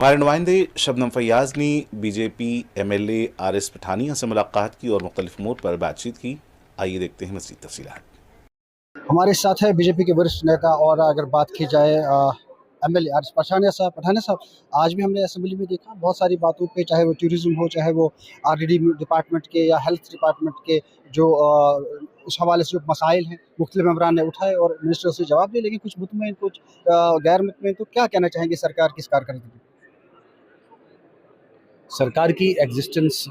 हमारे नुमाइंदे शबनम फैयाज ने बीजेपी MLA RS पठानिया से मुलाकात की और मुख्तलिफ मोड पर बातचीत की। आइए देखते हैं मज़ीद तफसीलात। हमारे साथ है बीजेपी के वरिष्ठ नेता, और अगर बात की जाए MLA RS पठानिया साहब, आज भी हमने असेंबली में देखा बहुत सारी बातों पे, चाहे वो टूरिज्म हो, चाहे वो RDD डिपार्टमेंट के या हेल्थ डिपार्टमेंट के, जो उस हवाले से जो मसाइल हैं मुख्तलिफ मेंबरान ने उठाए और मिनिस्टर से जवाब दिए, लेकिन कुछ मुतमईन, कुछ गैर मुतमईन। तो क्या कहना चाहेंगे सरकार की इस कारकर्दगी? सरकार की एग्जिस्टेंस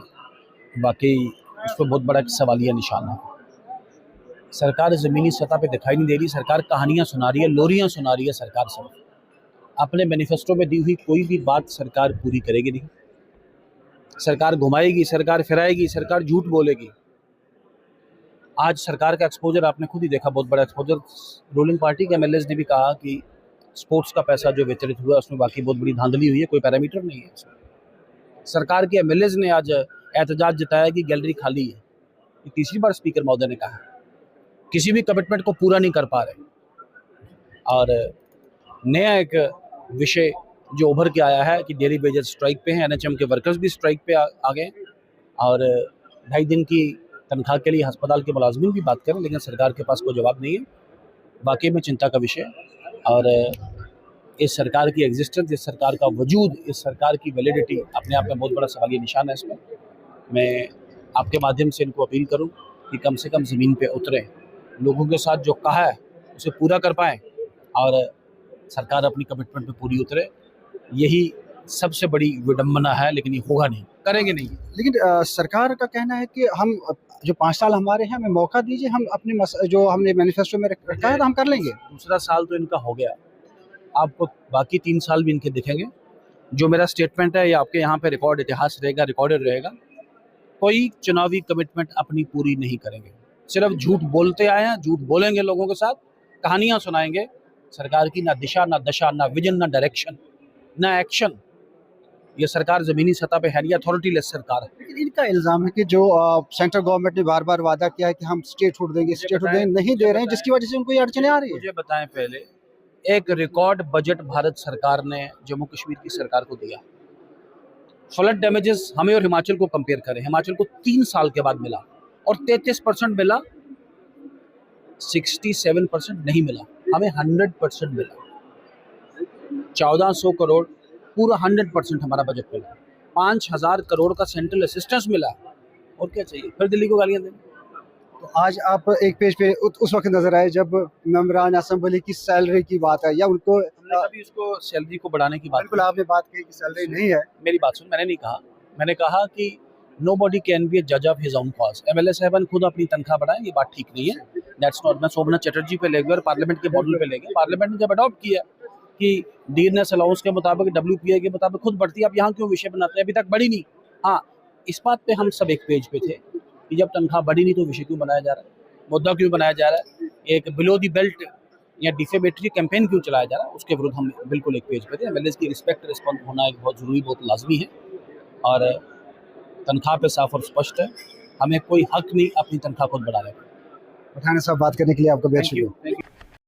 वाकई उस पर बहुत बड़ा एक सवालिया निशान है। सरकार ज़मीनी सतह पे दिखाई नहीं दे रही। सरकार कहानियाँ सुना रही है, लोरियाँ सुना रही है। सरकार सिर्फ अपने मैनिफेस्टो में दी हुई कोई भी बात सरकार पूरी करेगी नहीं। सरकार घुमाएगी, सरकार फिराएगी, सरकार झूठ बोलेगी। आज सरकार का एक्सपोजर आपने खुद ही देखा, बहुत बड़ा एक्सपोजर। रूलिंग पार्टी के MLAs ने भी कहा कि स्पोर्ट्स का पैसा जो वितरित हुआ उसमें बाकी बहुत बड़ी धांधली हुई है, कोई पैरामीटर नहीं है। सरकार के MLAs ने आज एहतजाज जताया कि गैलरी खाली है। ये तीसरी बार स्पीकर महोदय ने कहा किसी भी कमिटमेंट को पूरा नहीं कर पा रहे। और नया एक विषय जो उभर के आया है कि डेली वेजेस स्ट्राइक पे हैं, NHM के वर्कर्स भी स्ट्राइक पे आ गए और 2.5 दिन की तनख्वाह के लिए अस्पताल के मुलाजमीन भी बात करें, लेकिन सरकार के पास कोई जवाब नहीं है। वाकई में चिंता का विषय। और इस सरकार की एग्जिस्टेंस, इस सरकार का वजूद, इस सरकार की वैलिडिटी अपने आप में बहुत बड़ा सवालिया निशान है। इसमें मैं आपके माध्यम से इनको अपील करूं कि कम से कम ज़मीन पे उतरें, लोगों के साथ जो कहा है उसे पूरा कर पाएँ और सरकार अपनी कमिटमेंट पे पूरी उतरे। यही सबसे बड़ी विडंबना है, लेकिन ये होगा नहीं, करेंगे नहीं। लेकिन सरकार का कहना है कि हम जो 5 साल हमारे हैं, हमें मौका दीजिए, हम अपने जो हमने मैनिफेस्टो में रखा है तो हम कर लेंगे। दूसरा साल तो इनका हो गया, आपको बाकी 3 साल भी इनके दिखेंगे। जो मेरा स्टेटमेंट है ये आपके यहाँ पे रिकॉर्ड, इतिहास रहेगा, रिकॉर्डेड रहेगा। कोई चुनावी कमिटमेंट अपनी पूरी नहीं करेंगे, सिर्फ झूठ बोलते आए हैं, झूठ बोलेंगे, लोगों के साथ कहानियाँ सुनाएंगे। सरकार की ना दिशा, ना दशा, ना विजन, ना डायरेक्शन, ना एक्शन। ये सरकार ज़मीनी सतह पे है, ये अथॉरिटीलेस सरकार है। लेकिन इनका इल्ज़ाम है कि जो सेंट्रल गवर्नमेंट ने बार बार वादा किया है कि हम स्टेटहुड देंगे, स्टेटहुड देंगे, नहीं दे रहे हैं, जिसकी वजह से उनको ये अड़चने आ रही है। मुझे बताएं, पहले एक रिकॉर्ड बजट भारत सरकार ने जम्मू कश्मीर की सरकार को दिया। फ्लड डैमेजेस हमें और हिमाचल को कंपेयर करें, हिमाचल को 3 साल के बाद मिला और 33% मिला, 67% नहीं मिला, हमें 100% मिला। 1400 करोड़ पूरा 100% हमारा बजट मिला। 5000 करोड़ का सेंट्रल असिस्टेंस मिला। और क्या चाहिए? फिर दिल्ली को गालियां दें। तो आज आप एक पेज पे उस वक्त नजर आए जब मेंबरान असेंबली की सैलरी की बात है, या उनको अभी उसको सैलरी को बढ़ाने की बात। बिल्कुल, आपने बात की कि सैलरी नहीं है। मेरी बात सुन, मैंने नहीं कहा, मैंने कहा कि नोबडी कैन बी ए जज of his own cause. MLA साहबान खुद अपनी तनख्वाह बढ़ाएं, ये बात ठीक नहीं है। That's not. मैं सोमनाथ चटर्जी पे ले गया और पार्लियामेंट के मॉडल पे ले गया। पार्लियामेंट ने जब अडॉप्ट किया कि डीएनएस अलाउंस के मुताबिक, WPI के मुताबिक खुद बढ़ती है, आप यहाँ क्यों विषय बनाते हैं? अभी तक बढ़ी नहीं। हाँ, इस बात पे हम सब एक पेज पे थे कि जब तनख्वाह बढ़ी नहीं तो विषय क्यों बनाया जा रहा है, मुद्दा क्यों बनाया जा रहा है, एक बिलो दी बेल्ट या डिफेमेटरी कैंपेन क्यों चलाया जा रहा है, उसके विरुद्ध हम बिल्कुल एक पेज पे थे। MLAs की रिस्पेक्ट, रिस्पॉन्स होना एक बहुत ज़रूरी, बहुत लाजमी है। और तनख्वाह पे साफ और स्पष्ट है, हमें कोई हक नहीं अपनी तनख्वाह खुद बढ़ाने का। पठानिया साहब, बात करने के लिए आपका बहुत थैंक शुक्रिया। यू।